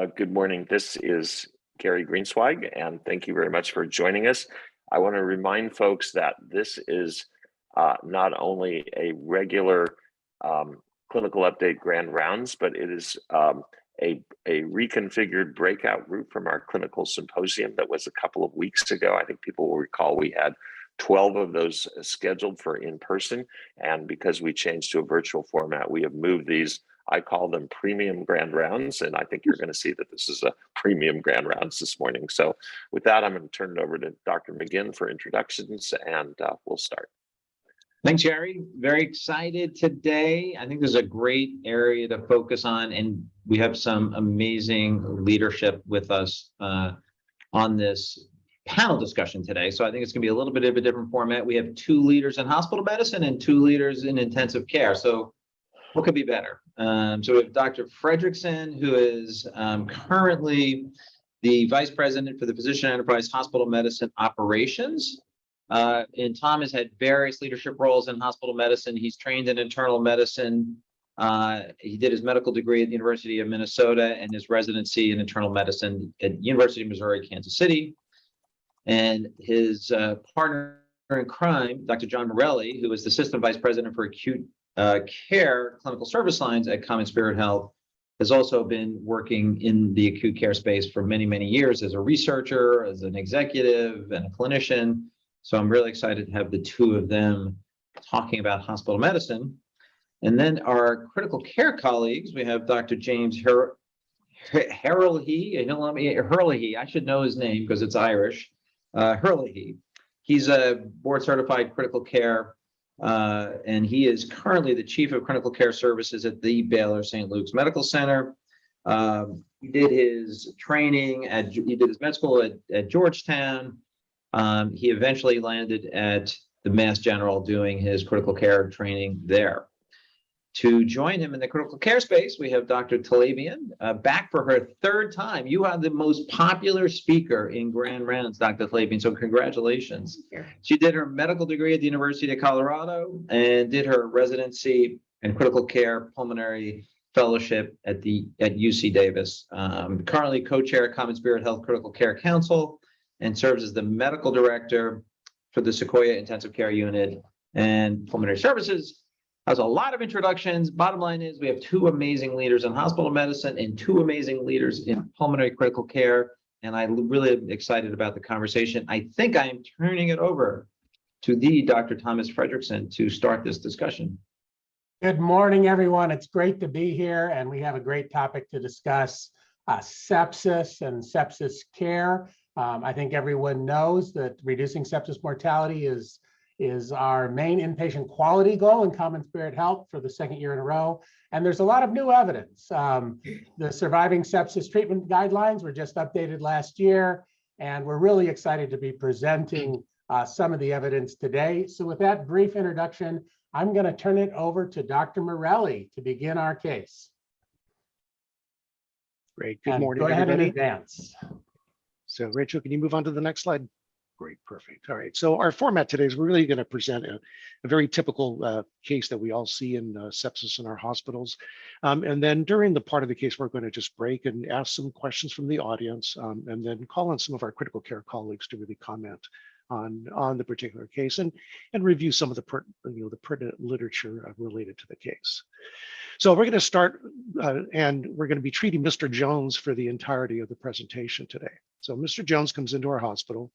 Good morning. This is Gary Greenswag, and thank you very much for joining us. I want to remind folks that this is not only a regular clinical update grand rounds, but it is a reconfigured breakout group from our clinical symposium that was a couple of weeks ago. I think people will recall we had 12 of those scheduled for in-person, and because we changed to a virtual format, we have moved these. I call them premium grand rounds, and I think you're going to see that this is a premium grand rounds this morning. So with that, I'm going to turn it over to Dr. McGinn for introductions, and we'll start. Thanks, Jerry. Very excited today. I think there's a great area to focus on, and we have some amazing leadership with us on this panel discussion today. So I think it's going to be a little bit of a different format. We have 2 leaders in hospital medicine and 2 leaders in intensive care. So what could be better? So we have Dr. Fredrickson, who is currently the Vice President for the Physician Enterprise Hospital Medicine Operations. And Tom has had various leadership roles in hospital medicine. He's trained in internal medicine. He did his medical degree at the University of Minnesota and his residency in internal medicine at University of Missouri, Kansas City. And his partner in crime, Dr. John Morelli, who is the System Vice President for Acute Care Clinical Service Lines at Common Spirit Health, has also been working in the acute care space for many, many years as a researcher, as an executive, and a clinician. So I'm really excited to have the 2 of them talking about hospital medicine. And then our critical care colleagues, we have Dr. James Herlihy. I should know his name because it's Irish. Herlihy. He's a board certified critical care, and he is currently the Chief of Critical Care Services at the Baylor St. Luke's Medical Center. He did his training he did his med school at Georgetown. He eventually landed at the Mass General doing his critical care training there. To join him in the critical care space, we have Dr. Tlaibyan, back for her 3rd time. You are the most popular speaker in Grand Rounds, Dr. Tlaibyan, so congratulations. She did her medical degree at the University of Colorado and did her residency in critical care pulmonary fellowship at UC Davis. Currently co-chair of Common Spirit Health Critical Care Council and serves as the medical director for the Sequoia Intensive Care Unit and Pulmonary Services. Has a lot of introductions. Bottom line is we have 2 amazing leaders in hospital medicine and 2 amazing leaders in pulmonary critical care. And I really am excited about the conversation. I think I am turning it over to the Dr. Thomas Fredrickson to start this discussion. Good morning, everyone. It's great to be here, and we have a great topic to discuss, sepsis and sepsis care. I think everyone knows that reducing sepsis mortality is our main inpatient quality goal in Common Spirit Health for the 2nd year in a row. And there's a lot of new evidence. The surviving sepsis treatment guidelines were just updated last year, and we're really excited to be presenting some of the evidence today. So with that brief introduction, I'm going to turn it over to Dr. Morelli to begin our case. Great. Good morning, go ahead everybody. and advance. So Rachel, can you move on to the next slide? Great, perfect. All right, so our format today is we're really going to present a very typical case that we all see in sepsis in our hospitals. And then during the part of the case, we're going to just break and ask some questions from the audience, and then call on some of our critical care colleagues to really comment on the particular case and review some of the pertinent literature related to the case. So we're going to start, and we're going to be treating Mr. Jones for the entirety of the presentation today. So Mr. Jones comes into our hospital.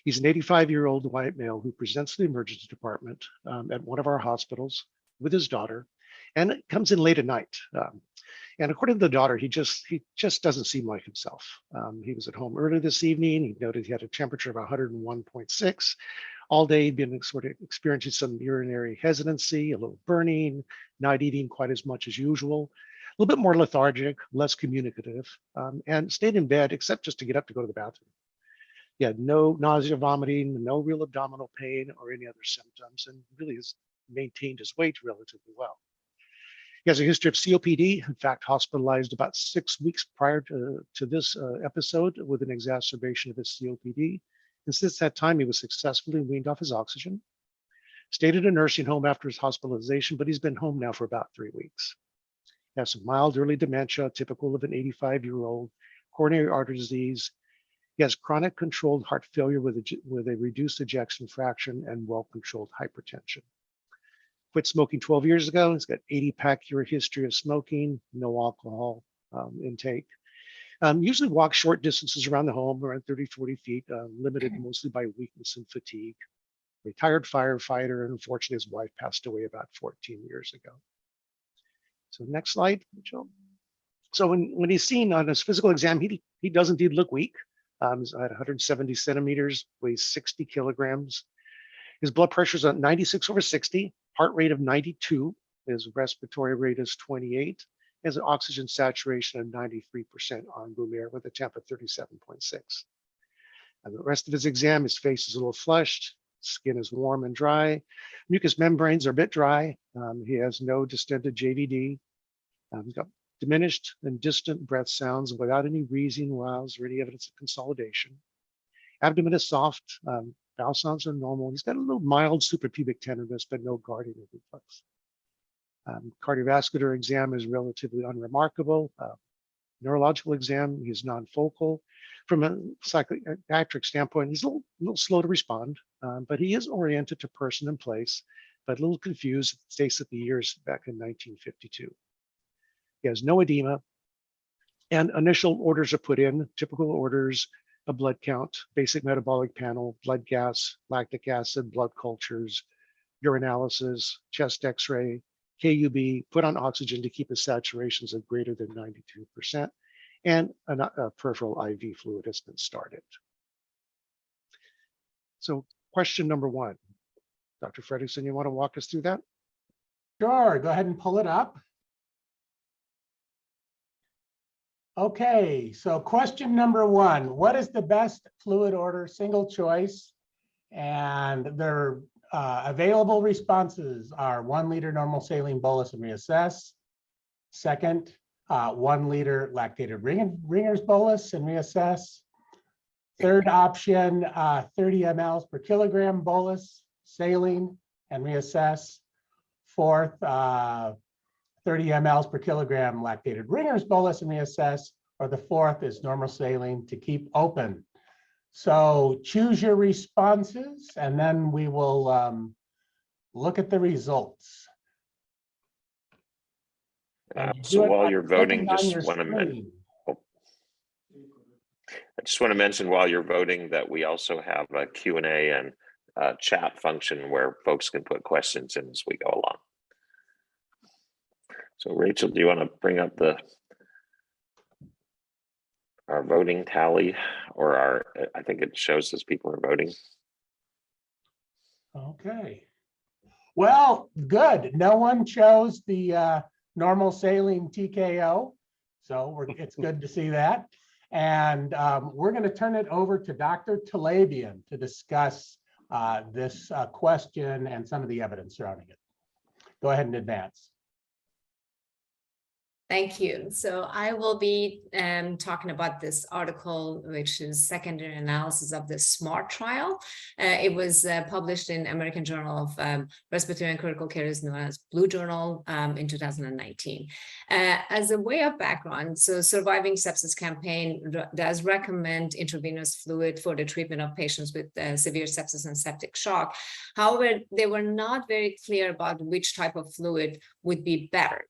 He's an 85-year-old white male who presents to the emergency department at one of our hospitals with his daughter, and comes in late at night. And according to the daughter, he just doesn't seem like himself. He was at home early this evening. He noted he had a temperature of 101.6. All day he'd been sort of experiencing some urinary hesitancy, a little burning, not eating quite as much as usual, a little bit more lethargic, less communicative, and stayed in bed except just to get up to go to the bathroom. He had no nausea, vomiting, no real abdominal pain or any other symptoms, and really has maintained his weight relatively well. He has a history of COPD, in fact, hospitalized about 6 weeks prior to this episode with an exacerbation of his COPD. And since that time, he was successfully weaned off his oxygen, stayed at a nursing home after his hospitalization, but he's been home now for about 3 weeks. Has some mild early dementia, typical of an 85-year-old, coronary artery disease. He has chronic controlled heart failure with a reduced ejection fraction and well-controlled hypertension. Quit smoking 12 years ago. He's got 80-pack year history of smoking, no alcohol intake. Usually walks short distances around the home, around 30, 40 feet, limited mostly by weakness and fatigue. Retired firefighter, and unfortunately his wife passed away about 14 years ago. So next slide, Michelle. So when he's seen on his physical exam, he does indeed look weak. He's at 170 centimeters, weighs 60 kilograms. His blood pressure is at 96/60, heart rate of 92. His respiratory rate is 28. Has an oxygen saturation of 93% on room air with a temp of 37.6. And the rest of his exam, his face is a little flushed, skin is warm and dry. Mucous membranes are a bit dry. He has no distended JVD. He's got diminished and distant breath sounds without any wheezing, wheeze, or any evidence of consolidation. Abdomen is soft. Bowel sounds are normal. He's got a little mild suprapubic tenderness, but no guarding or reflux. Cardiovascular exam is relatively unremarkable. Neurological exam, he's non-focal. From a psychiatric standpoint, he's a little slow to respond, but he is oriented to person and place, but a little confused, states at the years back in 1952. He has no edema, and initial orders are put in, typical orders, a blood count, basic metabolic panel, blood gas, lactic acid, blood cultures, urinalysis, chest x-ray, KUB, put on oxygen to keep his saturations of greater than 92%, and a peripheral IV fluid has been started. So question number one, Dr. Fredrickson, you want to walk us through that? Sure, go ahead and pull it up. Okay, so question number one, what is the best fluid order, single choice? And their available responses are 1 liter normal saline bolus and reassess. Second, 1 liter lactated Ringer's bolus and reassess. Third option, 30 mLs per kilogram bolus, saline and reassess. Fourth, 30 mLs per kilogram lactated Ringer's bolus and reassess, or the fourth is normal saline to keep open. So choose your responses, and then we will look at the results. So while you're voting, I just want to mention while you're voting that we also have a Q&A and chat function where folks can put questions in as we go along. So Rachel, do you want to bring up our voting tally, or I think it shows as people are voting. Okay. Well, good. No one chose the normal saline TKO. So it's good to see that. And we're going to turn it over to Dr. Talabian to discuss this question and some of the evidence surrounding it. Go ahead and advance. Thank you. So I will be talking about this article, which is secondary analysis of the SMART trial. It was published in American Journal of Respiratory and Critical Care, is known as Blue Journal, in 2019. As a way of background, so Surviving Sepsis campaign does recommend intravenous fluid for the treatment of patients with severe sepsis and septic shock. However, they were not very clear about which type of fluid would be better.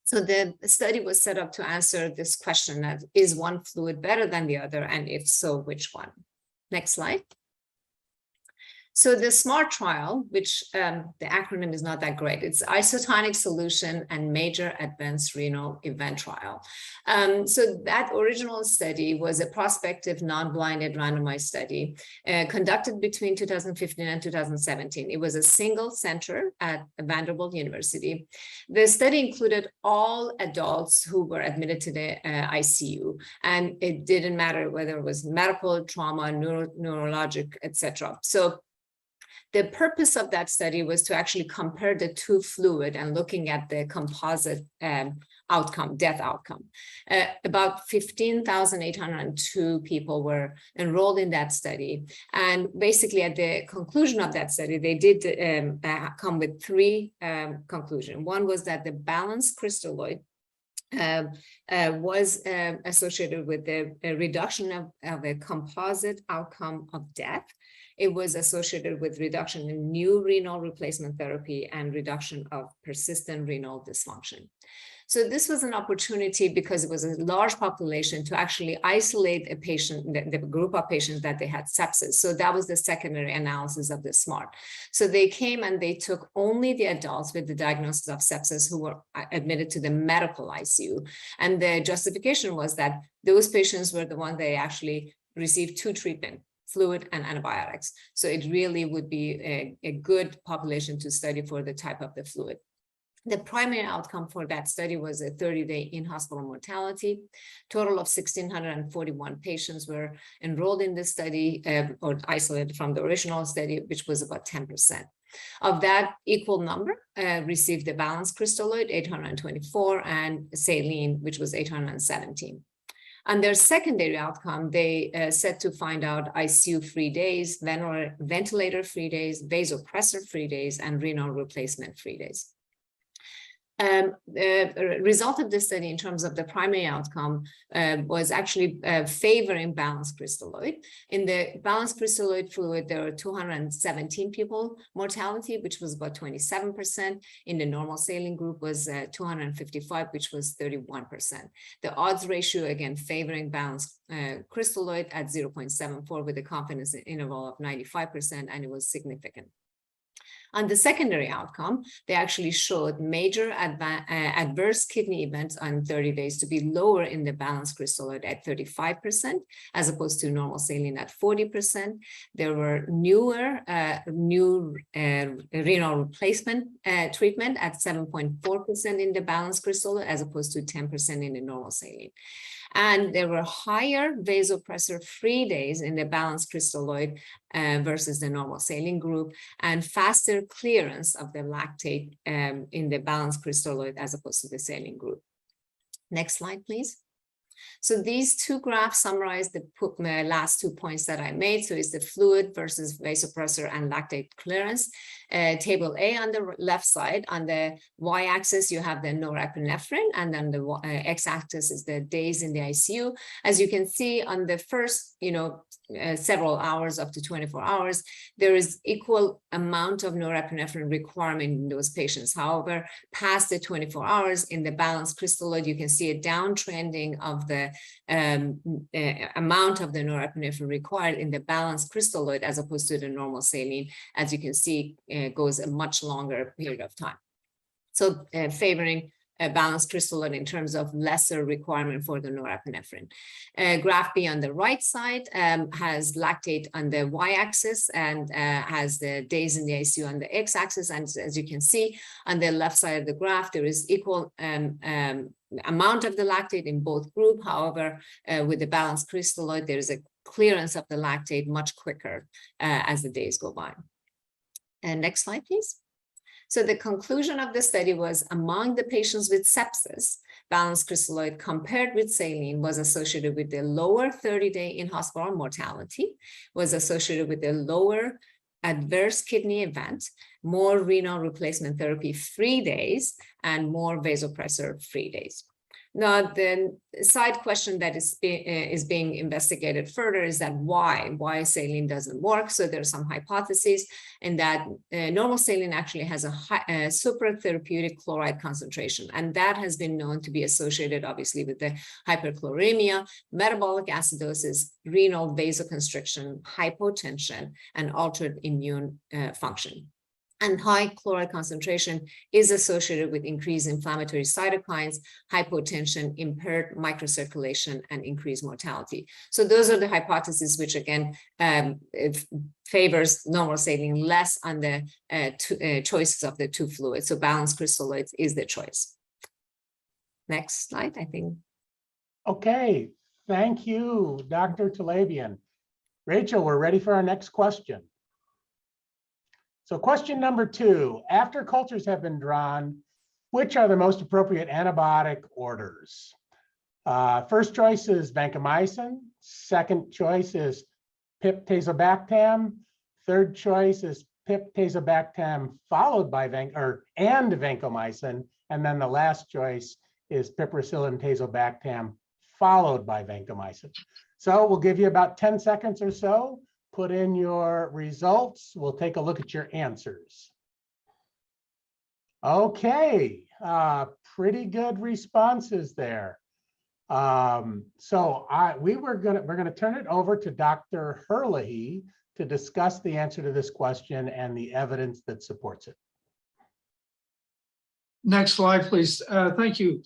So the study was set up to answer this question of, is one fluid better than the other? And if so, which one? Next slide. So the SMART trial, which the acronym is not that great, it's Isotonic Solution and Major Advanced Renal Event Trial. So that original study was a prospective, non-blinded, randomized study conducted between 2015 and 2017. It was a single center at Vanderbilt University. The study included all adults who were admitted to the ICU, and it didn't matter whether it was medical, trauma, neurologic, etc. So the purpose of that study was to actually compare the two fluid and looking at the composite outcome, death outcome. About 15,802 people were enrolled in that study. And basically at the conclusion of that study, they did come with three conclusions. One was that the balanced crystalloid was associated with the reduction of a composite outcome of death. It was associated with reduction in new renal replacement therapy and reduction of persistent renal dysfunction. So this was an opportunity because it was a large population to actually isolate a patient, the group of patients that they had sepsis. So that was the secondary analysis of the SMART. So they came and they took only the adults with the diagnosis of sepsis who were admitted to the medical ICU. And the justification was that those patients were the ones they actually received 2 treatments, fluid and antibiotics. So it really would be a good population to study for the type of the fluid. The primary outcome for that study was a 30-day in-hospital mortality. Total of 1,641 patients were enrolled in this study or isolated from the original study, which was about 10%. Of that equal number received the balanced crystalloid, 824, and saline, which was 817. On their secondary outcome, they set to find out ICU-free days, ventilator-free days, vasopressor-free days, and renal replacement-free days. The result of this study in terms of the primary outcome was actually favoring balanced crystalloid. In the balanced crystalloid fluid, there were 217 people mortality, which was about 27%. In the normal saline group was 255, which was 31%. The odds ratio, again, favoring balanced crystalloid at 0.74 with a confidence interval of 95%, and it was significant. On the secondary outcome, they actually showed major adverse kidney events on 30 days to be lower in the balanced crystalloid at 35%, as opposed to normal saline at 40%. There were new renal replacement treatment at 7.4% in the balanced crystalloid, as opposed to 10% in the normal saline. And there were higher vasopressor-free days in the balanced crystalloid versus the normal saline group, and faster clearance of the lactate in the balanced crystalloid as opposed to the saline group. Next slide, please. So these 2 graphs summarize the last 2 points that I made. So it's the fluid versus vasopressor and lactate clearance. Table A on the left side, on the y-axis, you have the norepinephrine, and on the x-axis is the days in the ICU. As you can see on the first, several hours up to 24 hours, there is equal amount of norepinephrine requirement in those patients. However, past the 24 hours in the balanced crystalloid, you can see a downtrending of the amount of the norepinephrine required in the balanced crystalloid as opposed to the normal saline. As you can see, goes a much longer period of time. So favoring a balanced crystalloid in terms of lesser requirement for the norepinephrine. Graph B on the right side has lactate on the y-axis and has the days in the ICU on the x-axis. And as you can see on the left side of the graph, there is equal amount of the lactate in both groups. However, with the balanced crystalloid, there is a clearance of the lactate much quicker as the days go by. And next slide, please. So the conclusion of the study was among the patients with sepsis, balanced crystalloid compared with saline was associated with the lower 30-day in-hospital mortality, was associated with the lower adverse kidney event, more renal replacement therapy free days, and more vasopressor free days. Now, the side question that is being investigated further is that why saline doesn't work. So there's some hypotheses in that normal saline actually has a supratherapeutic chloride concentration, and that has been known to be associated obviously with the hyperchloremia, metabolic acidosis, renal vasoconstriction, hypotension, and altered immune function. And high chloride concentration is associated with increased inflammatory cytokines, hypotension, impaired microcirculation, and increased mortality. So those are the hypotheses which again favors normal saline less on the choices of the 2 fluids. So balanced crystalloids is the choice. Next slide, I think. Okay, thank you, Dr. Talebian. Rachel, we're ready for our next question. So question number 2, after cultures have been drawn, which are the most appropriate antibiotic orders? First choice is vancomycin. Second choice is pip-tazobactam. Third choice is pip-tazobactam followed by vancomycin. And then the last choice is piperacillin tazobactam, followed by vancomycin. So we'll give you about 10 seconds or so. Put in your results. We'll take a look at your answers. Okay, pretty good responses there. So we're gonna turn it over to Dr. Herlihy to discuss the answer to this question and the evidence that supports it. Next slide, please. Thank you.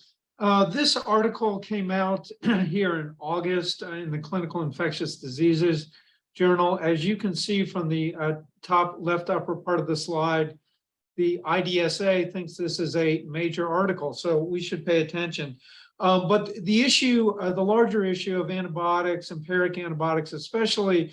This article came out here in August in the Clinical Infectious Diseases Journal. As you can see from the top left upper part of the slide, the IDSA thinks this is a major article, so we should pay attention. But the issue, the larger issue of antibiotics, empiric antibiotics, especially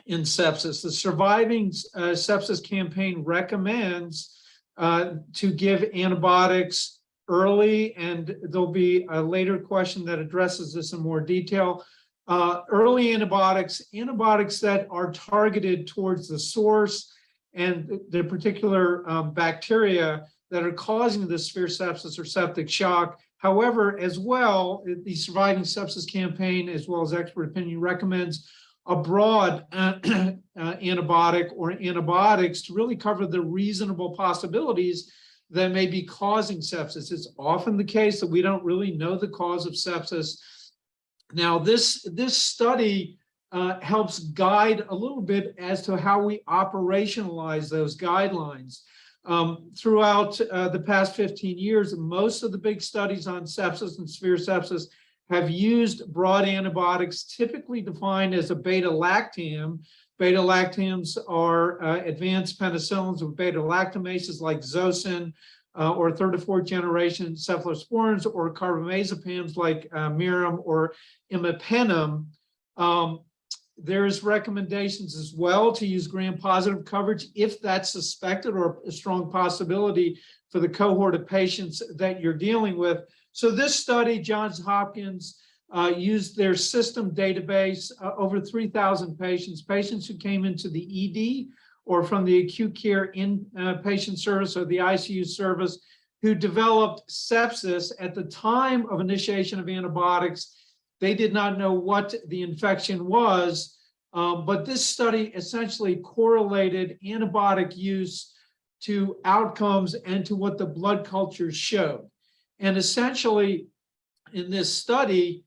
in sepsis, the Surviving Sepsis Campaign recommends to give antibiotics early, and there'll be a later question that addresses this in more detail. Early antibiotics that are targeted towards the source and the particular bacteria that are causing the severe sepsis or septic shock. However, as well, the Surviving Sepsis Campaign, as well as expert opinion, recommends a broad antibiotic or antibiotics to really cover the reasonable possibilities that may be causing sepsis. It's often the case that we don't really know the cause of sepsis. Now, this study helps guide a little bit as to how we operationalize those guidelines. Throughout the past 15 years, most of the big studies on sepsis and severe sepsis have used broad antibiotics, typically defined as a beta-lactam. Beta-lactams are advanced penicillins with beta-lactamases like Zosyn, or third or fourth generation cephalosporins, or carbamazepams like Mirum or imipenem. There's recommendations as well to use gram-positive coverage if that's suspected or a strong possibility for the cohort of patients that you're dealing with. So this study, Johns Hopkins used their system database, over 3,000 patients who came into the ED or from the acute care inpatient service or the ICU service, who developed sepsis at the time of initiation of antibiotics. They did not know what the infection was, but this study essentially correlated antibiotic use to outcomes and to what the blood cultures showed. And essentially, in this study,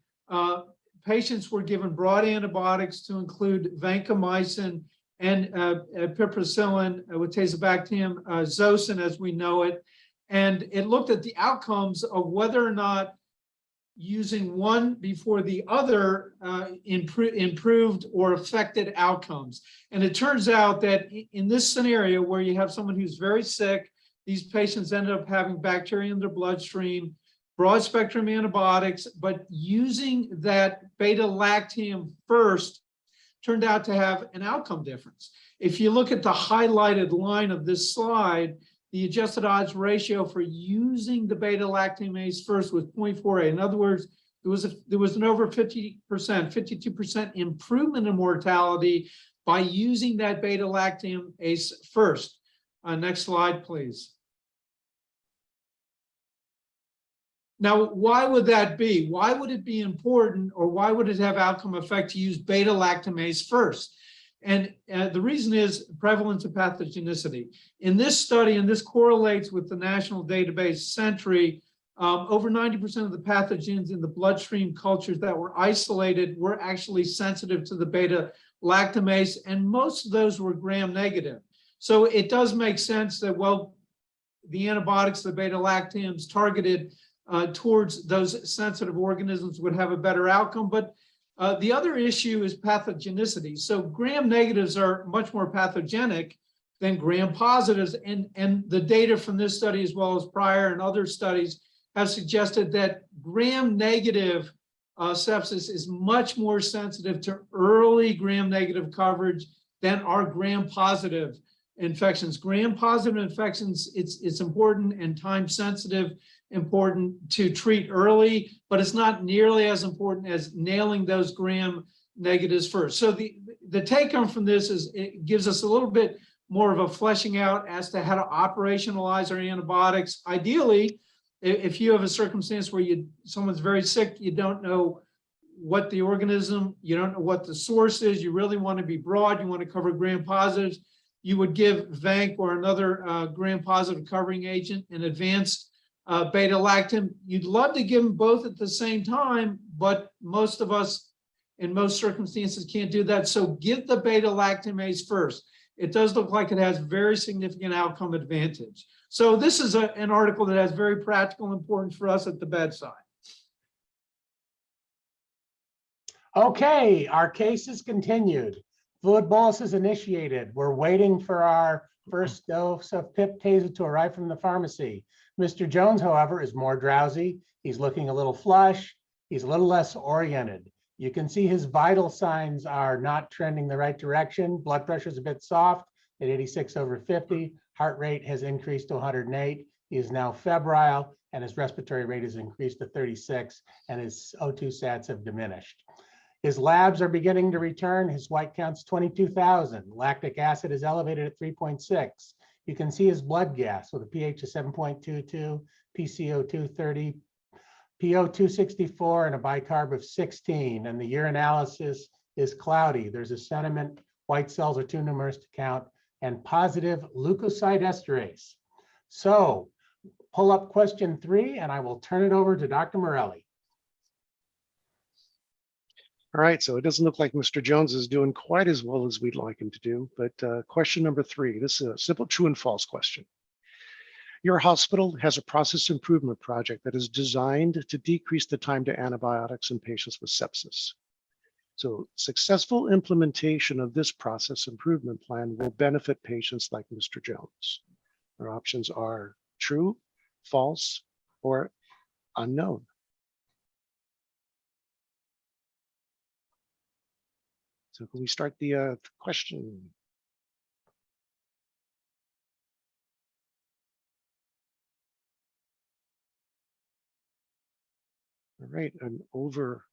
patients were given broad antibiotics to include vancomycin and piperacillin with tazobactam, Zosyn as we know it. And it looked at the outcomes of whether or not using one before the other improved or affected outcomes. And it turns out that in this scenario where you have someone who's very sick, these patients ended up having bacteria in their bloodstream, broad spectrum antibiotics, but using that beta-lactam first turned out to have an outcome difference. If you look at the highlighted line of this slide, the adjusted odds ratio for using the beta-lactamase first was 0.48. In other words, there was an over 50%, 52% improvement in mortality by using that beta-lactamase first. Next slide, please. Now, why would that be? Why would it be important, or why would it have outcome effect to use beta-lactamase first? And the reason is prevalence of pathogenicity. In this study, and this correlates with the national database Sentry, over 90% of the pathogens in the bloodstream cultures that were isolated were actually sensitive to the beta-lactamase, and most of those were gram-negative. So it does make sense that, well, the antibiotics, the beta-lactams targeted towards those sensitive organisms would have a better outcome. But the other issue is pathogenicity. So gram-negatives are much more pathogenic than gram-positives. And the data from this study, as well as prior and other studies, have suggested that gram-negative sepsis is much more sensitive to early gram-negative coverage than are gram-positive infections. Gram-positive infections, it's important and time-sensitive, important to treat early, but it's not nearly as important as nailing those gram negatives first. So the take home from this is it gives us a little bit more of a fleshing out as to how to operationalize our antibiotics. Ideally, If you have a circumstance where someone's very sick, you don't know what the organism, you don't know what the source is, you really want to be broad, you want to cover gram-positives, you would give Vanc or another gram-positive covering agent in advanced beta-lactam. You'd love to give them both at the same time, but most of us in most circumstances can't do that. So give the beta-lactamase first. It does look like it has very significant outcome advantage. So this is an article that has very practical importance for us at the bedside. Okay, our case is continued. Fluid bolus is initiated. We're waiting for our first dose of PIP taser to arrive from the pharmacy. Mr. Jones, however, is more drowsy. He's looking a little flush. He's a little less oriented. You can see his vital signs are not trending the right direction. Blood pressure is a bit soft at 86/50. Heart rate has increased to 108. He is now febrile, and his respiratory rate has increased to 36, and his O2 sats have diminished. His labs are beginning to return. His white count's 22,000. Lactic acid is elevated at 3.6. You can see his blood gas with a pH of 7.22, PCO2 30, PO2 64, and a bicarb of 16. And the urinalysis is cloudy. There's a sediment. White cells are too numerous to count, and positive leukocyte esterase. So pull up question 3, and I will turn it over to Dr. Morelli. All right, so it doesn't look like Mr. Jones is doing quite as well as we'd like him to do, but question number 3, this is a simple true and false question. Your hospital has a process improvement project that is designed to decrease the time to antibiotics in patients with sepsis. So successful implementation of this process improvement plan will benefit patients like Mr. Jones. Our options are true, false, or unknown. So can we start the question? All right, an over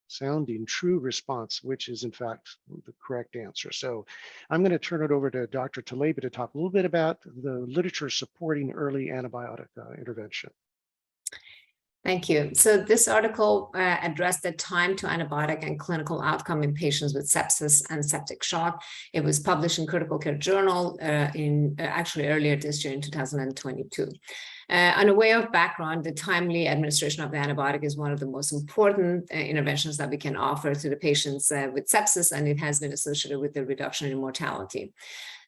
sounding true response, which is in fact the correct answer. So I'm going to turn it over to Dr. Talebi to talk a little bit about the literature supporting early antibiotic intervention. Thank you. So this article addressed the time to antibiotic and clinical outcome in patients with sepsis and septic shock. It was published in Critical Care Journal actually earlier this year in 2022. On a way of background, the timely administration of the antibiotic is one of the most important interventions that we can offer to the patients with sepsis, and it has been associated with the reduction in mortality.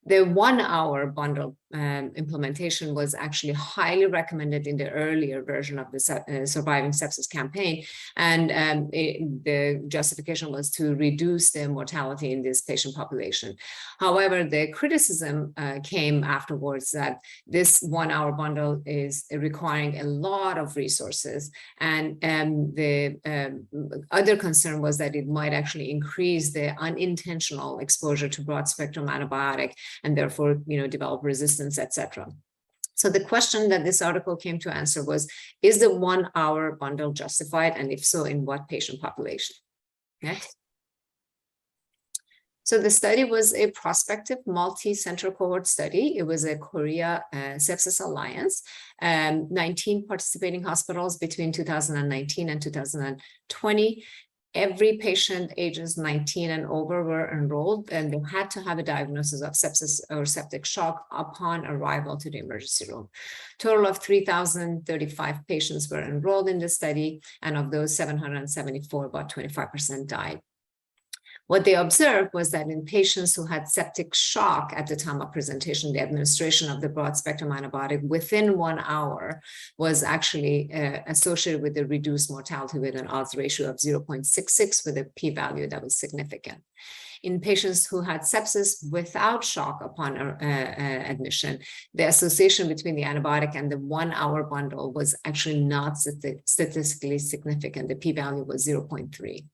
The 1 hour bundle implementation was actually highly recommended in the earlier version of the Surviving Sepsis campaign. And the justification was to reduce the mortality in this patient population. However, the criticism came afterwards that this 1 hour bundle is requiring a lot of resources. And the other concern was that it might actually increase the unintentional exposure to broad spectrum antibiotic, and therefore, develop resistance, etc. So the question that this article came to answer was, is the 1 hour bundle justified? And if so, in what patient population? Next. So the study was a prospective multi-center cohort study. It was a Korea Sepsis Alliance, 19 participating hospitals between 2019 and 2020. Every patient ages 19 and over were enrolled, and they had to have a diagnosis of sepsis or septic shock upon arrival to the emergency room. Total of 3,035 patients were enrolled in the study, and of those 774, about 25% died. What they observed was that in patients who had septic shock at the time of presentation, the administration of the broad spectrum antibiotic within 1 hour was actually associated with a reduced mortality with an odds ratio of 0.66 with a p-value that was significant. In patients who had sepsis without shock upon admission, the association between the antibiotic and the 1 hour bundle was actually not statistically significant. The p-value was 0.3.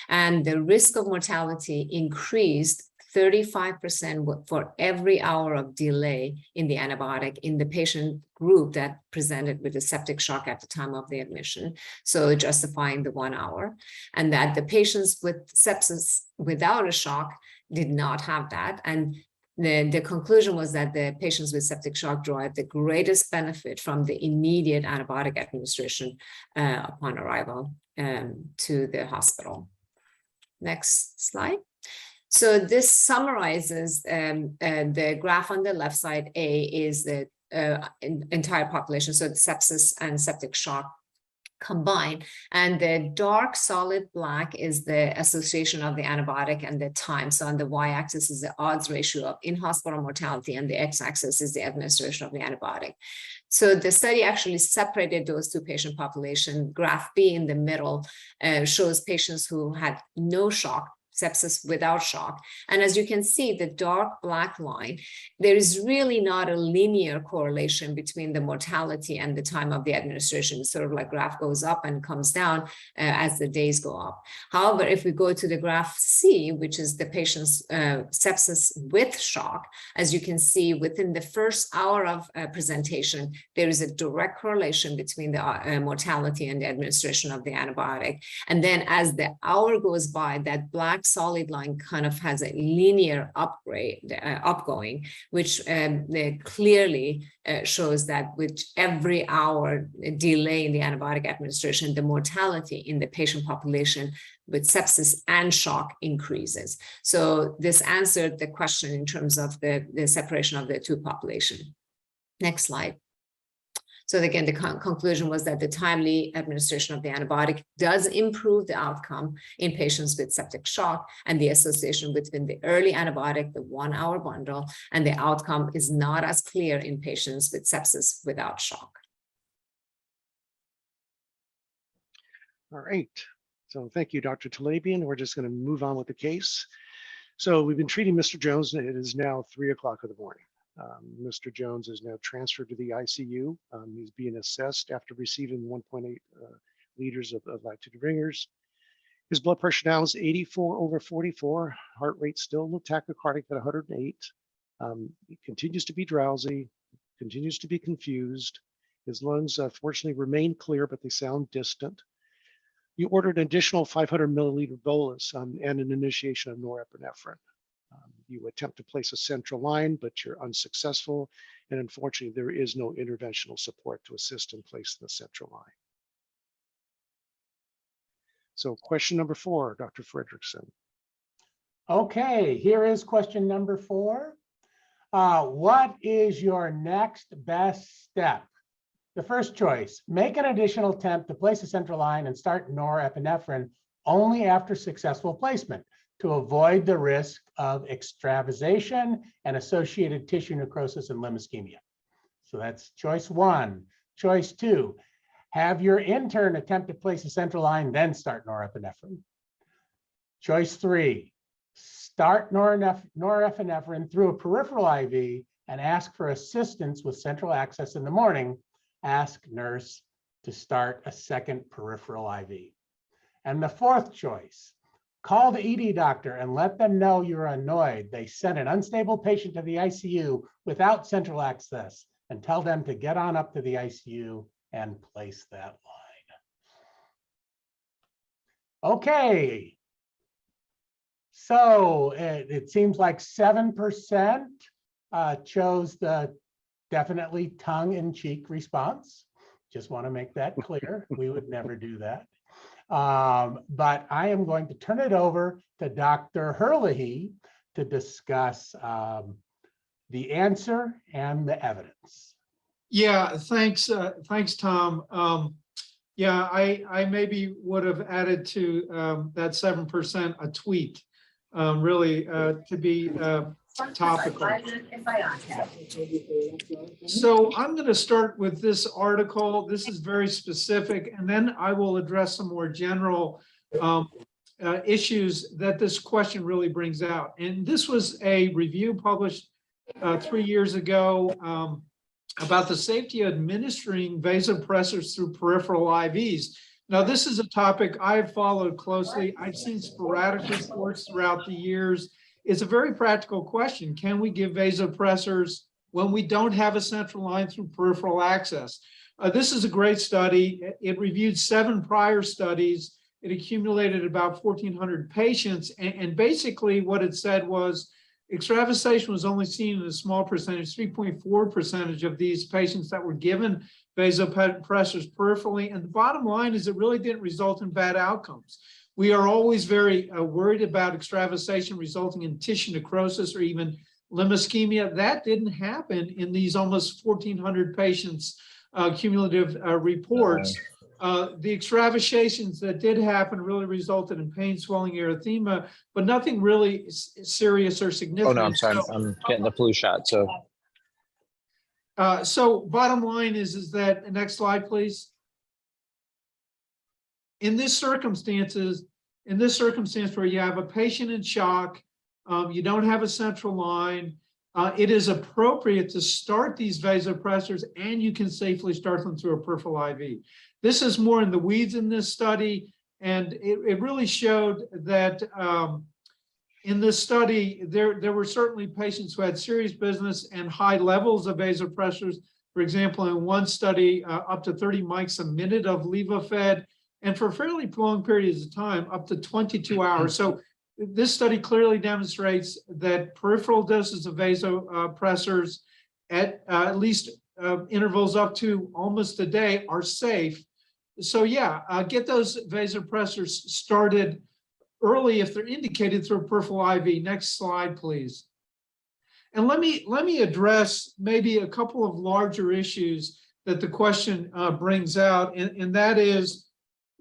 And the risk of mortality increased 35% for every hour of delay in the antibiotic in the patient group that presented with a septic shock at the time of the admission, so justifying the 1 hour, and that the patients with sepsis without a shock did not have that. And the conclusion was that the patients with septic shock derive the greatest benefit from the immediate antibiotic administration upon arrival to the hospital. Next slide. So this summarizes the graph on the left side. A is the entire population, so the sepsis and septic shock combined, and the dark solid black is the association of the antibiotic and the time. So on the y-axis is the odds ratio of in-hospital mortality, and the x-axis is the administration of the antibiotic. So the study actually separated those two patient populations. Graph B in the middle shows patients who had no shock, sepsis without shock. And as you can see, the dark black line, there is really not a linear correlation between the mortality and the time of the administration. It's sort of like graph goes up and comes down as the days go up. However, if we go to the graph C, which is the patient's sepsis with shock, as you can see, within the first hour of presentation, there is a direct correlation between the mortality and the administration of the antibiotic. And then as the hour goes by, that black solid line kind of has a linear upgoing, which clearly shows that with every hour delay in the antibiotic administration, the mortality in the patient population with sepsis and shock increases. So this answered the question in terms of the separation of the two populations. Next slide. So again, the conclusion was that the timely administration of the antibiotic does improve the outcome in patients with septic shock, and the association between the early antibiotic, the 1 hour bundle, and the outcome is not as clear in patients with sepsis without shock. All right. So thank you, Dr. Talabian. We're just going to move on with the case. So we've been treating Mr. Jones, and it is now 3 o'clock in the morning. Mr. Jones is now transferred to the ICU. He's being assessed after receiving 1.8 liters of lactic ringers. His blood pressure now is 84/44. Heart rate still a little tachycardic at 108. He continues to be drowsy, continues to be confused. His lungs, fortunately, remain clear, but they sound distant. You ordered an additional 500 milliliter bolus and an initiation of norepinephrine. You attempt to place a central line, but you're unsuccessful. And unfortunately, there is no interventional support to assist in placing the central line. So question number 4, Dr. Fredrickson. Okay, here is question number 4. What is your next best step? The first choice, make an additional attempt to place a central line and start norepinephrine only after successful placement to avoid the risk of extravasation and associated tissue necrosis and limb ischemia. So that's choice 1. Choice 2, have your intern attempt to place a central line, then start norepinephrine. Choice 3, start norepinephrine through a peripheral IV and ask for assistance with central access in the morning. Ask nurse to start a second peripheral IV. And the 4th choice, call the ED doctor and let them know you're annoyed. They sent an unstable patient to the ICU without central access, and tell them to get on up to the ICU and place that line. Okay. So it seems like 7% chose the definitely tongue-in-cheek response. Just want to make that clear. We would never do that. But I am going to turn it over to Dr. Herlihy to discuss the answer and the evidence. Yeah, thanks, Tom. Yeah, I maybe would have added to that 7% a tweet, really to be topical. So I'm going to start with this article. This is very specific, and then I will address some more general issues that this question really brings out. And this was a review published 3 years ago about the safety of administering vasopressors through peripheral IVs. Now, this is a topic I've followed closely. I've seen sporadic reports throughout the years. It's a very practical question. Can we give vasopressors when we don't have a central line through peripheral access? This is a great study. It reviewed 7 prior studies. It accumulated about 1,400 patients. And basically what it said was, extravasation was only seen in a small percentage, 3.4% of these patients that were given vasopressors peripherally. And the bottom line is it really didn't result in bad outcomes. We are always very worried about extravasation resulting in tissue necrosis or even limb ischemia. That didn't happen in these almost 1,400 patients cumulative reports. The extravasations that did happen really resulted in pain, swelling, erythema, but nothing really serious or significant. Oh no, I'm sorry, I'm getting the flu shot. So so bottom line is that, next slide, please. In this circumstance where you have a patient in shock, you don't have a central line, it is appropriate to start these vasopressors, and you can safely start them through a peripheral IV. This is more in the weeds in this study, and it really showed that in this study, there were certainly patients who had serious business and high levels of vasopressors. For example, in one study, up to 30 mics a minute of levofed, and for fairly prolonged periods of time, up to 22 hours. So this study clearly demonstrates that peripheral doses of vasopressors at least intervals up to almost a day are safe. So yeah, get those vasopressors started early if they're indicated through a peripheral IV. Next slide, please. And let me address maybe a couple of larger issues that the question brings out, and that is,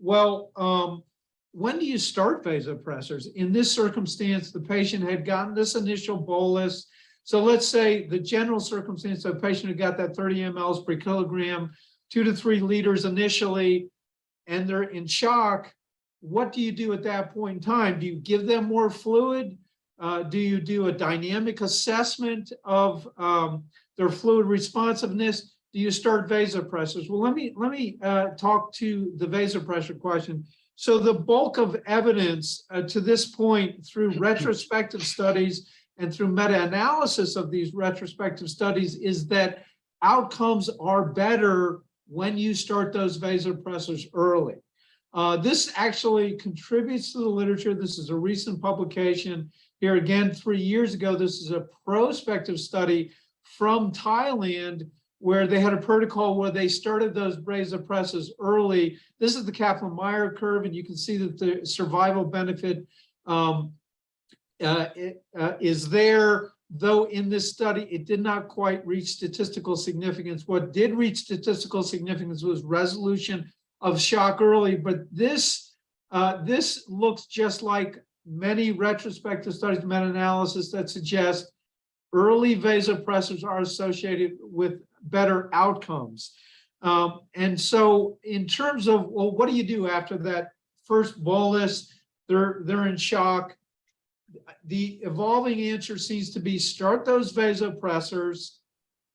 well, when do you start vasopressors? In this circumstance, the patient had gotten this initial bolus. So let's say the general circumstance of a patient who got that 30 mLs per kilogram, 2 to 3 liters initially, and they're in shock. What do you do at that point in time? Do you give them more fluid? Do you do a dynamic assessment of their fluid responsiveness? Do you start vasopressors? Well, let me talk to the vasopressor question. So the bulk of evidence to this point through retrospective studies and through meta-analysis of these retrospective studies is that outcomes are better when you start those vasopressors early. This actually contributes to the literature. This is a recent publication. Here again, 3 years ago, this is a prospective study from Thailand where they had a protocol where they started those vasopressors early. This is the Kaplan-Meier curve, and you can see that the survival benefit is there, though in this study, it did not quite reach statistical significance. What did reach statistical significance was resolution of shock early, but this looks just like many retrospective studies, meta-analysis that suggest early vasopressors are associated with better outcomes. And so in terms of, well, what do you do after that first bolus? They're in shock. The evolving answer seems to be start those vasopressors.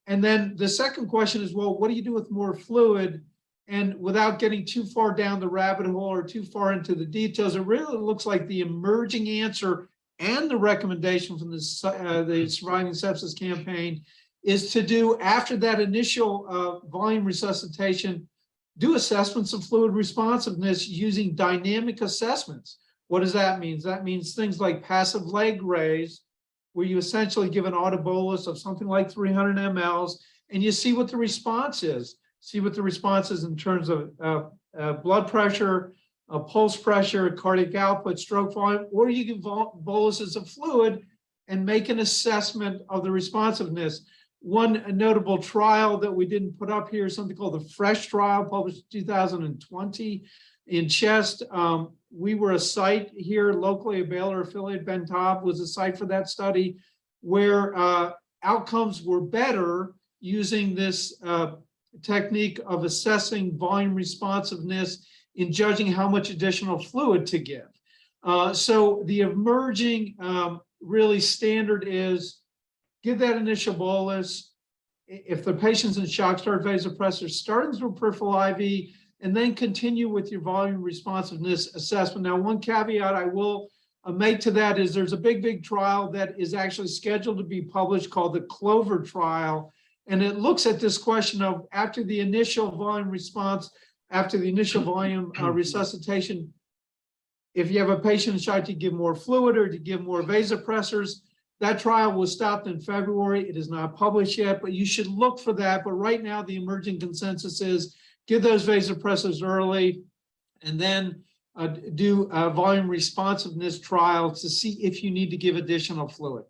And then the second question is, well, what do you do with more fluid? And without getting too far down the rabbit hole or too far into the details, it really looks like the emerging answer and the recommendation from the Surviving Sepsis campaign is to do, after that initial volume resuscitation, do assessments of fluid responsiveness using dynamic assessments. What does that mean? That means things like passive leg raise, where you essentially give an autobolus of something like 300 mLs, and you see what the response is. See what the response is in terms of blood pressure, pulse pressure, cardiac output, stroke volume, or you give boluses of fluid and make an assessment of the responsiveness. One notable trial that we didn't put up here is something called the FRESH trial, published in 2020 in chest. We were a site here locally, a Baylor affiliate, Ben Taub was a site for that study, where outcomes were better using this technique of assessing volume responsiveness in judging how much additional fluid to give. So the emerging really standard is give that initial bolus. If the patient's in shock, start vasopressors, starting through peripheral IV, and then continue with your volume responsiveness assessment. Now, one caveat I will make to that is there's a big trial that is actually scheduled to be published called the CLOVER trial. And it looks at this question of after the initial volume response, after the initial volume resuscitation, if you have a patient in shock, do you give more fluid or do you give more vasopressors? That trial was stopped in February. It is not published yet, but you should look for that. But right now, the emerging consensus is give those vasopressors early and then do a volume responsiveness trial to see if you need to give additional fluid.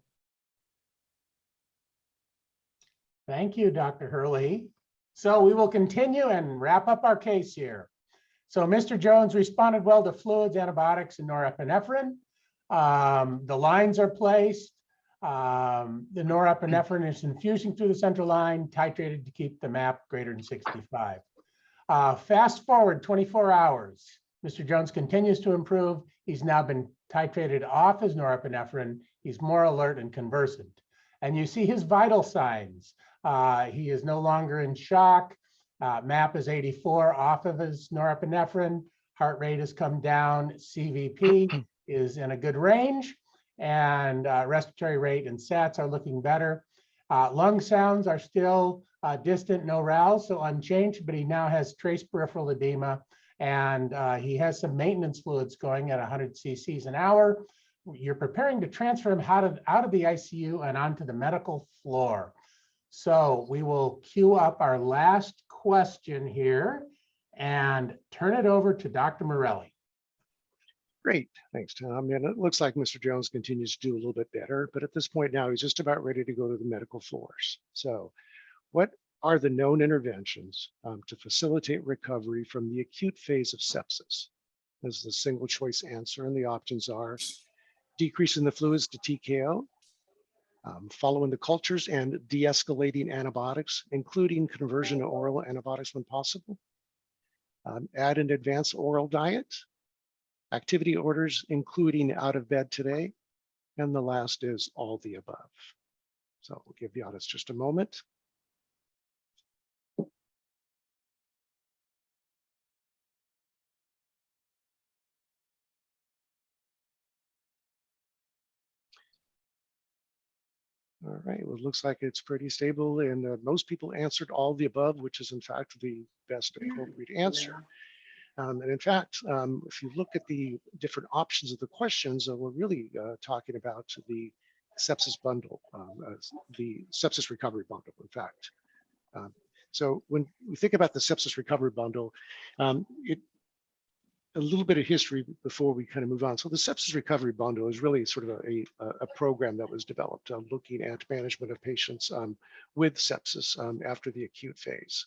Thank you, Dr. Hurley. So we will continue and wrap up our case here. So Mr. Jones responded well to fluids, antibiotics, and norepinephrine. The lines are placed. The norepinephrine is infusing through the central line, titrated to keep the MAP greater than 65. Fast forward 24 hours. Mr. Jones continues to improve. He's now been titrated off his norepinephrine. He's more alert and conversant. And you see his vital signs. He is no longer in shock. MAP is 84 off of his norepinephrine. Heart rate has come down. CVP is in a good range. And respiratory rate and SATs are looking better. Lung sounds are still distant, no RALs, so unchanged, but he now has trace peripheral edema, and he has some maintenance fluids going at 100 cc's an hour. You're preparing to transfer him out of the ICU and onto the medical floor. So we will queue up our last question here and turn it over to Dr. Morelli. Great, thanks, Tom. And it looks like Mr. Jones continues to do a little bit better, but at this point now, he's just about ready to go to the medical floors. So what are the known interventions to facilitate recovery from the acute phase of sepsis? This is the single choice answer, and the options are decreasing the fluids to TKO, following the cultures and de-escalating antibiotics, including conversion to oral antibiotics when possible, add an advanced oral diet, activity orders, including out of bed today, and the last is all the above. So we'll give the audience just a moment. All right, well, it looks like it's pretty stable, and most people answered all the above, which is in fact the best appropriate answer. And in fact, if you look at the different options of the questions, we're really talking about the sepsis bundle, the sepsis recovery bundle, in fact. So when we think about the sepsis recovery bundle, a little bit of history before we kind of move on. So the sepsis recovery bundle is really sort of a program that was developed looking at management of patients with sepsis after the acute phase.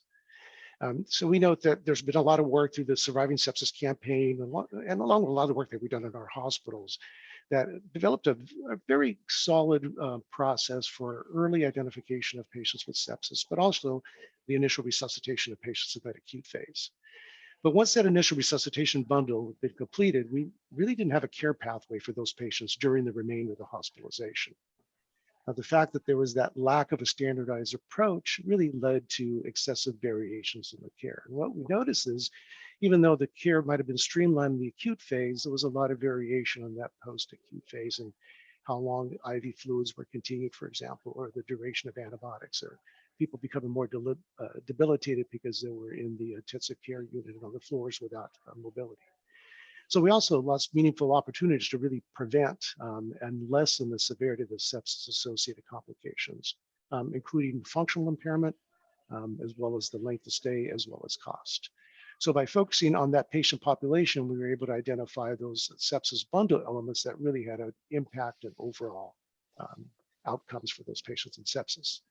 So we note that there's been a lot of work through the Surviving Sepsis campaign and along with a lot of work that we've done in our hospitals that developed a very solid process for early identification of patients with sepsis, but also the initial resuscitation of patients in that acute phase. But once that initial resuscitation bundle had been completed, we really didn't have a care pathway for those patients during the remainder of the hospitalization. The fact that there was that lack of a standardized approach really led to excessive variations in the care. And what we noticed is, even though the care might have been streamlined in the acute phase, there was a lot of variation on that post-acute phase and how long IV fluids were continued, for example, or the duration of antibiotics, or people becoming more debilitated because they were in the intensive care unit and on the floors without mobility. So we also lost meaningful opportunities to really prevent and lessen the severity of the sepsis-associated complications, including functional impairment, as well as the length of stay, as well as cost. So by focusing on that patient population, we were able to identify those sepsis bundle elements that really had an impact on overall outcomes for those patients in sepsis.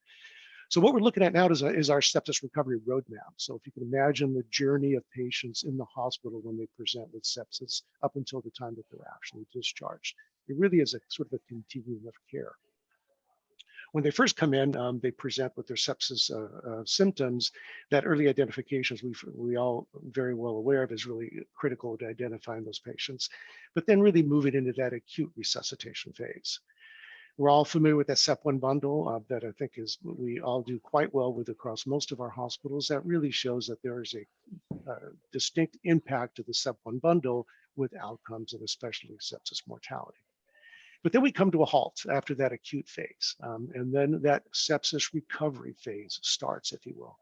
So what we're looking at now is our sepsis recovery roadmap. So if you can imagine the journey of patients in the hospital when they present with sepsis up until the time that they're actually discharged, it really is a sort of a continuum of care. When they first come in, they present with their sepsis symptoms. That early identification, as we all very well aware of, is really critical to identifying those patients, but then really moving into that acute resuscitation phase. We're all familiar with that SEP1 bundle that I think is we all do quite well with across most of our hospitals. That really shows that there is a distinct impact to the SEP1 bundle with outcomes and especially sepsis mortality. But then we come to a halt after that acute phase, and then that sepsis recovery phase starts, if you will.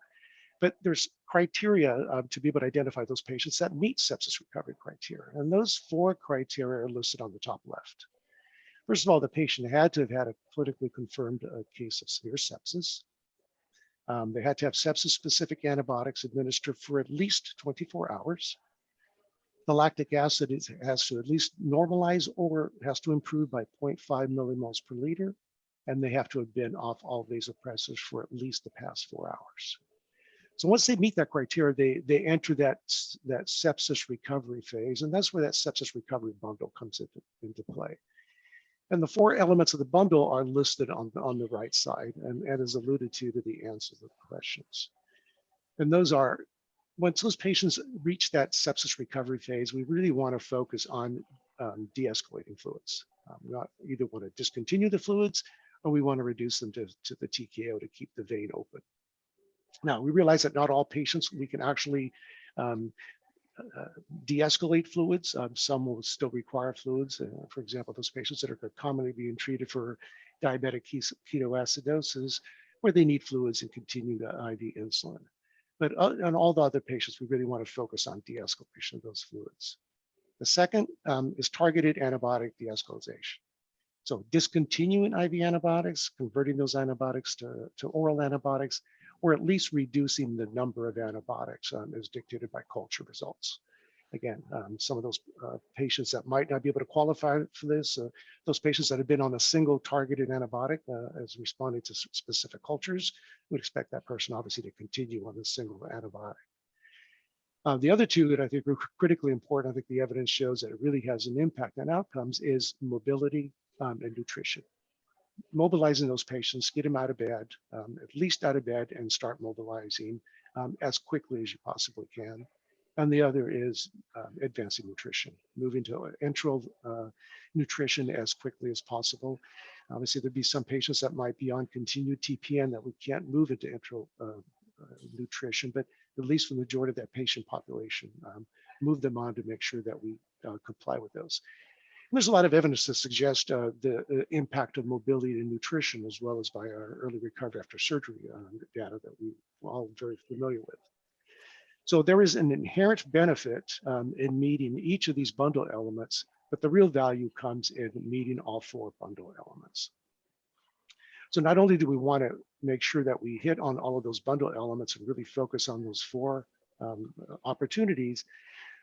But there's criteria to be able to identify those patients that meet sepsis recovery criteria. And those 4 criteria are listed on the top left. First of all, the patient had to have had a clinically confirmed case of severe sepsis. They had to have sepsis-specific antibiotics administered for at least 24 hours. The lactic acid has to at least normalize or has to improve by 0.5 millimoles per liter, and they have to have been off all vasopressors for at least the past 4 hours. So once they meet that criteria, they enter that sepsis recovery phase, and that's where that sepsis recovery bundle comes into play. And the 4 elements of the bundle are listed on the right side, and is alluded to the answer to the questions. And those are, once those patients reach that sepsis recovery phase, we really want to focus on de-escalating fluids. We either want to discontinue the fluids, or we want to reduce them to the TKO to keep the vein open. Now, we realize that not all patients we can actually de-escalate fluids. Some will still require fluids. For example, those patients that are commonly being treated for diabetic ketoacidosis, where they need fluids and continue the IV insulin. But on all the other patients, we really want to focus on de-escalation of those fluids. The second is targeted antibiotic de-escalation. So discontinuing IV antibiotics, converting those antibiotics to oral antibiotics, or at least reducing the number of antibiotics as dictated by culture results. Again, some of those patients that might not be able to qualify for this, those patients that have been on a single targeted antibiotic as responding to specific cultures, would expect that person obviously to continue on a single antibiotic. The other two that I think are critically important, I think the evidence shows that it really has an impact on outcomes, is mobility and nutrition. Mobilizing those patients, get them out of bed, at least out of bed, and start mobilizing as quickly as you possibly can. And the other is advancing nutrition, moving to enteral nutrition as quickly as possible. Obviously, there'd be some patients that might be on continued TPN that we can't move into enteral nutrition, but at least for the majority of that patient population, move them on to make sure that we comply with those. And there's a lot of evidence to suggest the impact of mobility and nutrition, as well as by our early recovery after surgery data that we're all very familiar with. So there is an inherent benefit in meeting each of these bundle elements, but the real value comes in meeting all 4 bundle elements. So not only do we want to make sure that we hit on all of those bundle elements and really focus on those 4 opportunities,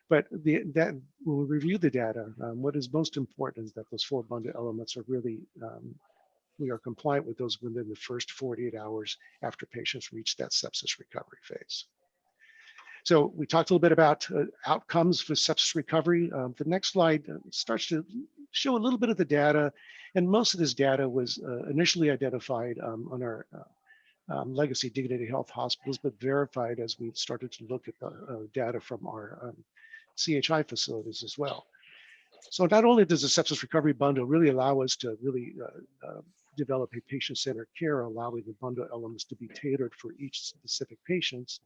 but when we review the data, what is most important is that those 4 bundle elements are really, we are compliant with those within the first 48 hours after patients reach that sepsis recovery phase. So we talked a little bit about outcomes for sepsis recovery. The next slide starts to show a little bit of the data, and most of this data was initially identified on our legacy Dignity Health hospitals, but verified as we started to look at the data from our CHI facilities as well. So not only does the sepsis recovery bundle really allow us to really develop a patient-centered care, allowing the bundle elements to be tailored for each specific patients,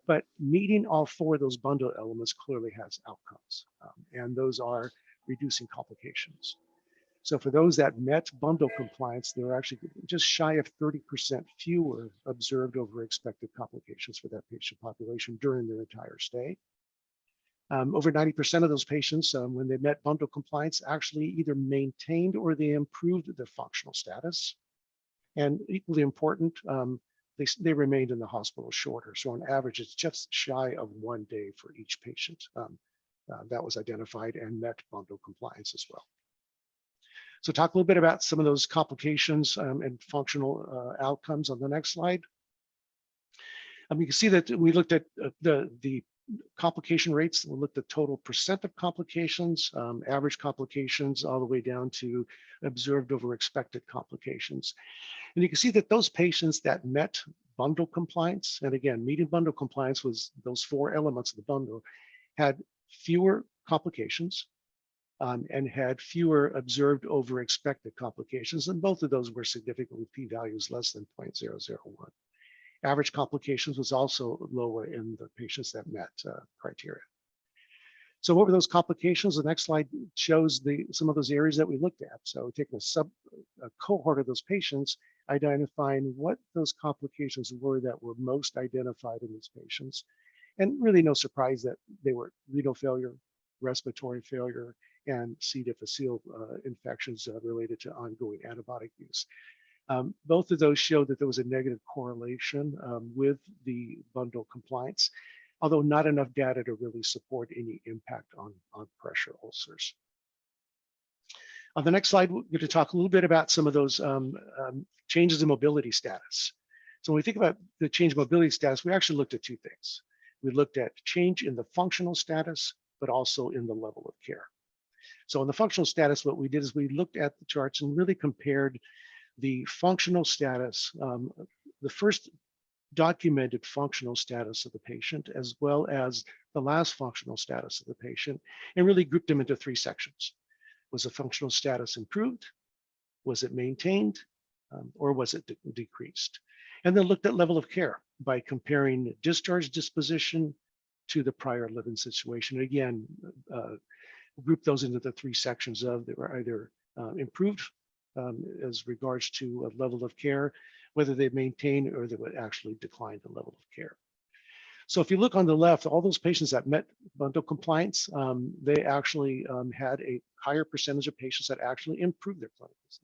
but meeting all 4 of those bundle elements clearly has outcomes, and those are reducing complications. So for those that met bundle compliance, there are actually just shy of 30% fewer observed over expected complications for that patient population during their entire stay. Over 90% of those patients, when they met bundle compliance, actually either maintained or they improved their functional status. And equally important, they remained in the hospital shorter. So on average, it's just shy of 1 day for each patient that was identified and met bundle compliance as well. So talk a little bit about some of those complications and functional outcomes on the next slide. You can see that we looked at the complication rates. We looked at total percent of complications, average complications, all the way down to observed over expected complications. And you can see that those patients that met bundle compliance, and again, meeting bundle compliance was those 4 elements of the bundle, had fewer complications and had fewer observed over expected complications. And both of those were significant with p-values less than 0.001. Average complications was also lower in the patients that met criteria. So what were those complications? The next slide shows some of those areas that we looked at. So taking a cohort of those patients, identifying what those complications were that were most identified in these patients. And really no surprise that they were renal failure, respiratory failure, and C. difficile infections related to ongoing antibiotic use. Both of those showed that there was a negative correlation with the bundle compliance, although not enough data to really support any impact on pressure ulcers. On the next slide, we're going to talk a little bit about some of those changes in mobility status. So when we think about the change in mobility status, we actually looked at two things. We looked at change in the functional status, but also in the level of care. So in the functional status, what we did is we looked at the charts and really compared the functional status, the first documented functional status of the patient, as well as the last functional status of the patient, and really grouped them into three sections. Was the functional status improved? Was it maintained? Or was it decreased? And then looked at level of care by comparing discharge disposition to the prior living situation. Again, group those into the three sections of that were either improved as regards to a level of care, whether they maintain or they would actually decline the level of care. So if you look on the left, all those patients that met bundle compliance, they actually had a higher percentage of patients that actually improved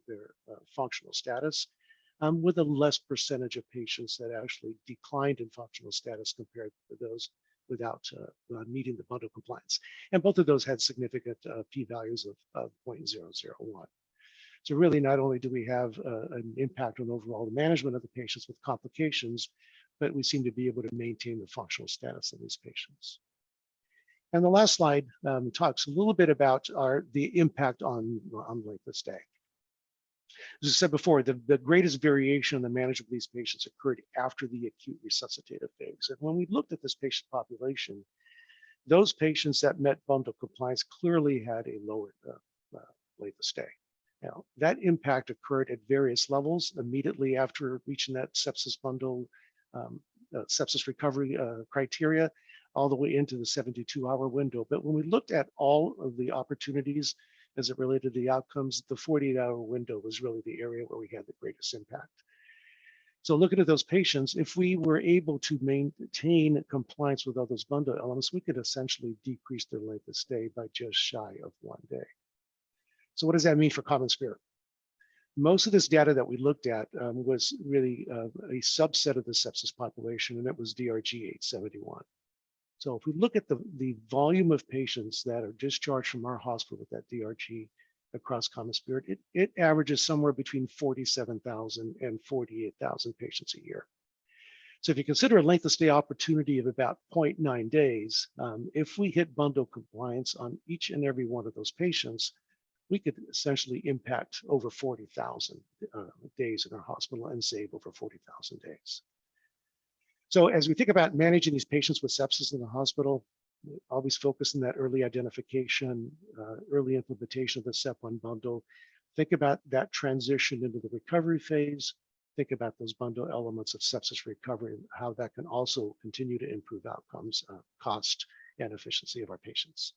their functional status, with a less percentage of patients that actually declined in functional status compared to those without meeting the bundle compliance. And both of those had significant p-values of 0.001. So really, not only do we have an impact on overall management of the patients with complications, but we seem to be able to maintain the functional status of these patients. And the last slide talks a little bit about the impact on length of stay. As I said before, the greatest variation in the management of these patients occurred after the acute resuscitative phase. And when we looked at this patient population, those patients that met bundle compliance clearly had a lower length of stay. Now, that impact occurred at various levels immediately after reaching that sepsis bundle, sepsis recovery criteria, all the way into the 72-hour window. But when we looked at all of the opportunities as it related to the outcomes, the 48-hour window was really the area where we had the greatest impact. So looking at those patients, if we were able to maintain compliance with all those bundle elements, we could essentially decrease their length of stay by just shy of 1 day. So what does that mean for common spirit? Most of this data that we looked at was really a subset of the sepsis population, and it was DRG 871. So if we look at the volume of patients that are discharged from our hospital with that DRG across common spirit, it averages somewhere between 47,000 and 48,000 patients a year. So if you consider a length of stay opportunity of about 0.9 days, if we hit bundle compliance on each and every one of those patients, we could essentially impact over 40,000 days in our hospital and save over 40,000 days. So as we think about managing these patients with sepsis in the hospital, always focus on that early identification, early implementation of the SEP1 bundle. Think about that transition into the recovery phase. Think about those bundle elements of sepsis recovery and how that can also continue to improve outcomes, cost, and efficiency of our patients.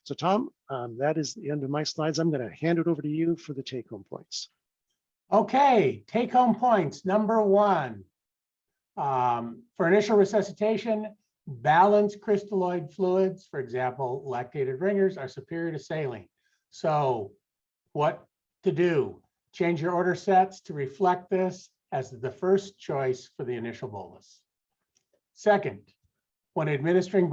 So Tom, that is the end of my slides. I'm going to hand it over to you for the take-home points. Okay, take-home points. Number one, for initial resuscitation, balanced crystalloid fluids, for example, lactated ringers, are superior to saline. So what to do? Change your order sets to reflect this as the first choice for the initial bolus. Second, when administering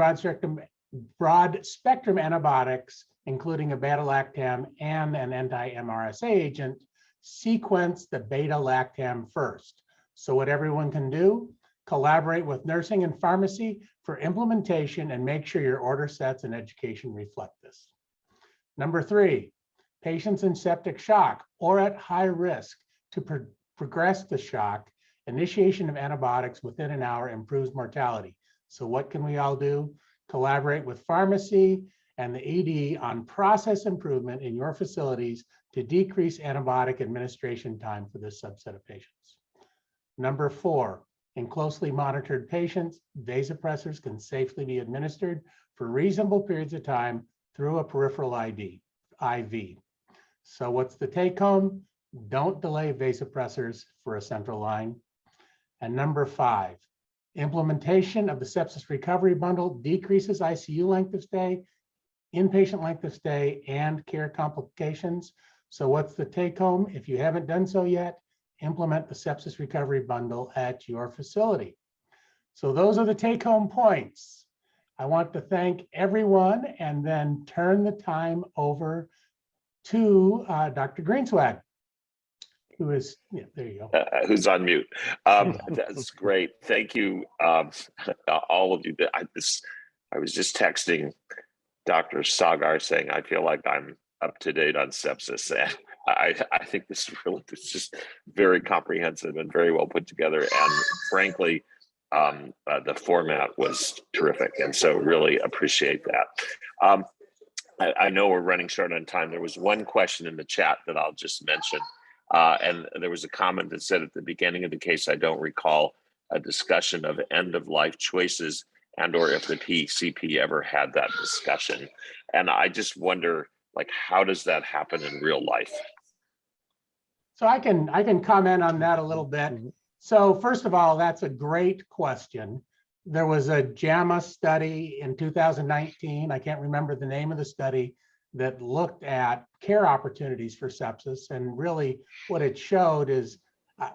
broad spectrum antibiotics, including a beta-lactam and an anti-MRSA agent, sequence the beta-lactam first. So what everyone can do, collaborate with nursing and pharmacy for implementation and make sure your order sets and education reflect this. Number three, patients in septic shock or at high risk to progress the shock, initiation of antibiotics within an hour improves mortality. So what can we all do? Collaborate with pharmacy and the ED on process improvement in your facilities to decrease antibiotic administration time for this subset of patients. Number four, in closely monitored patients, vasopressors can safely be administered for reasonable periods of time through a peripheral IV. So what's the take home? Don't delay vasopressors for a central line. And number five, implementation of the sepsis recovery bundle decreases ICU length of stay, inpatient length of stay, and care complications. So what's the take home? If you haven't done so yet, implement the sepsis recovery bundle at your facility. So those are the take home points. I want to thank everyone and then turn the time over to Dr. Greenswag, who is, yeah, there you go. Who's on mute. That's great. Thank you, all of you. I was just texting Dr. Sagar saying, I feel like I'm up to date on sepsis. And I think this is just very comprehensive and very well put together. And frankly, the format was terrific. And so really appreciate that. I know we're running short on time. There was one question in the chat that I'll just mention. And there was a comment that said at the beginning of the case, I don't recall a discussion of end of life choices and or if the PCP ever had that discussion. And I just wonder, like, how does that happen in real life? So I can comment on that a little bit. So first of all, that's a great question. There was a JAMA study in 2019. I can't remember the name of the study that looked at care opportunities for sepsis. And really what it showed is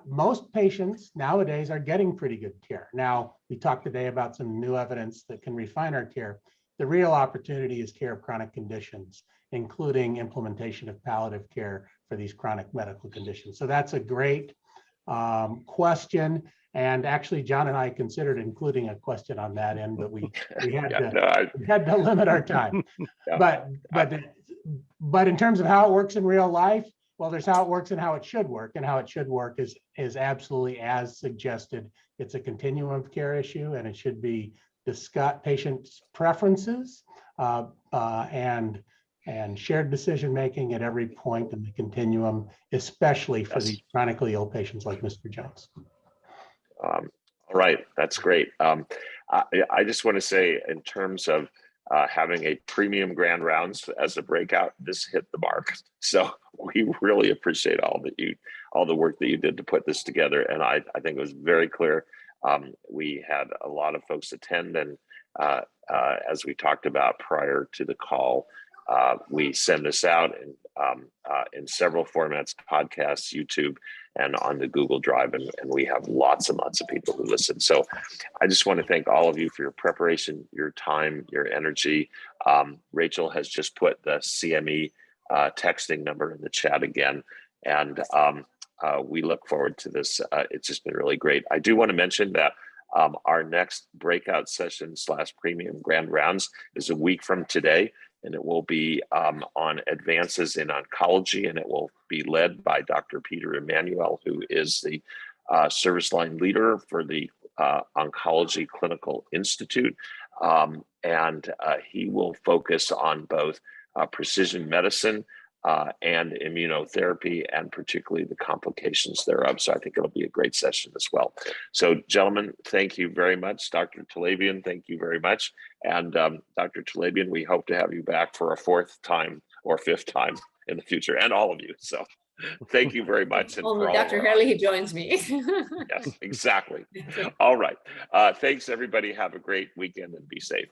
most patients nowadays are getting pretty good care. Now, we talked today about some new evidence that can refine our care. The real opportunity is care of chronic conditions, including implementation of palliative care for these chronic medical conditions. So that's a great question. And actually, John and I considered including a question on that end, but we had to limit our time. Yeah. But in terms of how it works in real life, well, there's how it works and how it should work. And how it should work is absolutely as suggested. It's a continuum of care issue, and it should be discussed, patients' preferences and shared decision making at every point in the continuum, especially for these chronically ill patients like Mr. Jones. All right, that's great. I just want to say, in terms of having a premium grand rounds as a breakout, this hit the mark. So we really appreciate all the work that you did to put this together. And I think it was very clear. We had a lot of folks attend, and as we talked about prior to the call, we send this out in several formats: podcasts, YouTube, and on the Google Drive, and we have lots and lots of people who listen. So I just want to thank all of you for your preparation, your time, your energy. Rachel has just put the CME texting number in the chat again, and we look forward to this. It's just been really great. I do want to mention that our next breakout session / premium grand rounds is a week from today. And it will be on advances in oncology, and it will be led by Dr. Peter Emanuel, who is the service line leader for the Oncology Clinical Institute. And he will focus on both precision medicine and immunotherapy, and particularly the complications thereof. So I think it'll be a great session as well. So gentlemen, thank you very much. Dr. Talebian, thank you very much. And Dr. Talebian, we hope to have you back for a 4th time or 5th time in the future, and all of you. So thank you very much. And only Dr. Hurley, he joins me. Yes, exactly. All right. Thanks, everybody. Have a great weekend and be safe.